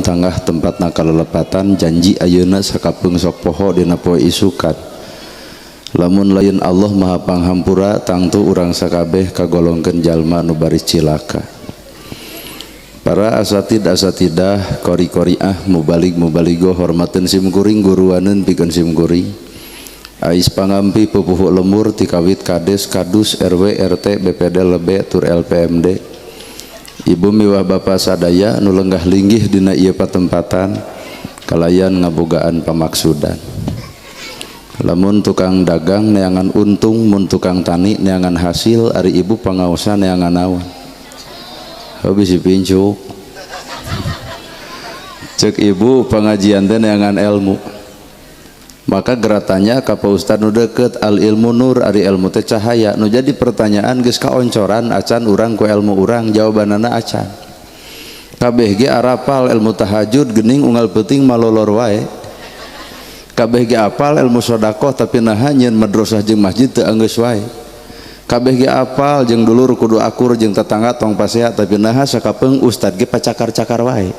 tengah tempat nakalepatan janji ayeuna sakapeung sok poho dina poe isukan. Lamun lain Allah maha panghampura tangtu urang sakabeh kagolongkeun jalma nu baris cilaka. Para asatidah qori-qoriah mubaligo hormateun simkuring guruaneun pikeun simkuring. Ais pangampi pupuh lemur ti kawit kades kadus RW RT BPD LB tur LPMD. Ibu miwah bapak sadaya nu lenggah linggih dina ieu patempatan kalayan ngabogaan pamaksudan. Lamun tukang dagang neangan untung, mun tukang tani neangan hasil, ari ibu pangaosa neangan naon. Habis pincuk. Cek ibu pengajian teh neangan ilmu. Maka geratannya ka Pak Ustad nu deukeut al ilmu nur ari ilmu teh cahaya. Nu jadi pertanyaan geus kaoncoran acan urang ku ilmu urang jawabanana acan. Kabeh ge arapal ilmu tahajud geuning unggal peuting malolor wae. Kabeh ge apal ilmu sedekah tapi naha nyeun madrasah jeung masjid teu anggeus wae. Kabeh ge apal jeung dulur kudu akur jeung tetangga tong pasehat tapi naha sakapeung ustad ge pacakar-cakar wae.